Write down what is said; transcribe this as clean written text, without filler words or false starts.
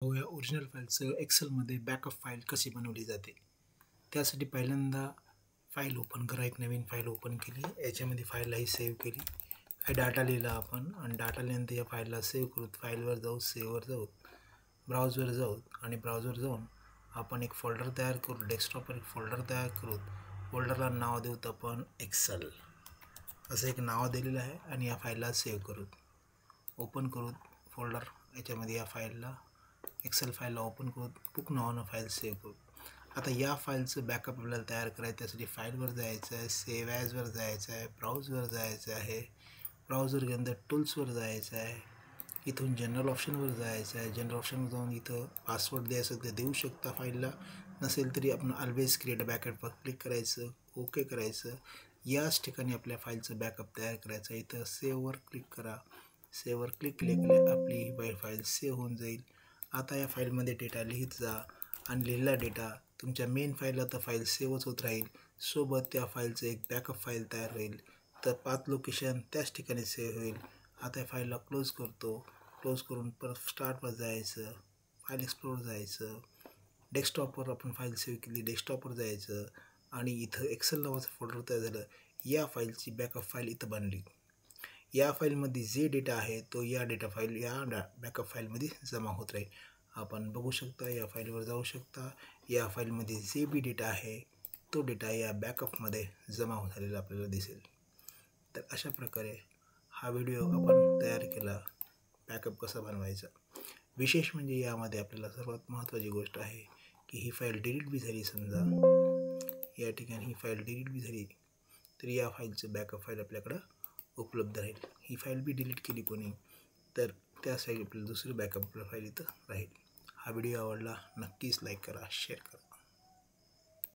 या ओरिजिनल फाईलचं एक्सेलमध्ये backup file कशी बनवली जाते. त्यासाठी पहिल्यांदा फाईल ओपन करा. एक नवीन फाईल ओपन केली, याच्यामध्ये फाईललाही सेव्ह केली. काही डाटा लिहिला आपण आणि डाटा लिहिल्यानंतर या फाईलला सेव्ह करू. फाईलवर जाऊ, सेव्हवर जाऊ, ब्राउजवर जाऊ आणि ब्राउजवर जाऊन आपण एक फोल्डर तयार करू. डेस्कटॉपवर एक फोल्डर तयार करू. फोल्डरला नाव देऊ आपण एक्सेल असं एक नाव दिलेलं आहे आणि या फाईलला सेव्ह करू. ओपन करू फोल्डर. याच्यामध्ये या फाईलला एक्सेल फाईलला ओपन करू. बुक नावानं फाईल सेव्ह करू. आता या फाईलचं बॅकअप आपल्याला तयार करायचं. त्यासाठी फाईलवर जायचं आहे, सेव्ह ॲजवर जायचं आहे, ब्राउजवर जायचं आहे. ब्राउजर गेल्यानंतर टूल्सवर जायचं आहे. इथून जनरल ऑप्शनवर जायचं आहे. जनरल ऑप्शनवर जाऊन इथं पासवर्ड द्यायचं ते देऊ शकता फाईलला. नसेल तरी आपण ऑलवेज क्रिएट बॅकअपवर क्लिक करायचं, ओके करायचं. याच ठिकाणी आपल्या फाईलचं बॅकअप तयार करायचं. इथं सेव्हवर क्लिक करा. सेव्हवर क्लिक केले आपली ही फाईल सेव्ह होऊन जाईल. आता या फाईलमध्ये डेटा लिहित जा आणि लिहिलेला डेटा तुमच्या मेन फाईलला तर फाईल सेव्हच होत राहील. सोबत त्या फाईलचं एक बॅकअप फाईल तयार होईल. तर पाथ लोकेशन त्याच ठिकाणी सेव्ह होईल. आता या फाईलला क्लोज करतो. क्लोज करून परत स्टार्टवर जायचं, फाईल एक्सप्लोरवर जायचं. डेस्कटॉपवर आपण फाईल सेव्ह केली, डेस्कटॉपवर जायचं आणि इथं एक्सेल नावाचं फोल्डर तयार झालं. या फाईलची बॅकअप फाईल इथं बनली. या फाईलमध्ये जे डेटा आहे तो या डेटा फाईल या बॅकअप फाईलमध्ये जमा होत राहील. आपण बघू शकता, या फाईलवर जाऊ शकता. या फाईलमध्ये जे बी डेटा आहे तो डेटा या बॅकअपमध्ये जमा झालेला आपल्याला दिसेल. तर अशा प्रकारे हा व्हिडिओ आपण तयार केला, बॅकअप कसा बनवायचा. विशेष म्हणजे यामध्ये आपल्याला सर्वात महत्त्वाची गोष्ट आहे की ही फाईल डिलीट बी झाली, समजा या ठिकाणी ही फाईल डिलीट बी झाली तर या फाईलचं बॅकअप फाईल आपल्याकडं उपलब्ध राहील. ही फाईल बी डिलीट केली कोणी तर त्यासाठी आपल्याला दुसरी बॅकअप फाईल इथं राहील. हा व्हिडिओ आवडला नक्कीच लाईक करा, शेअर करा.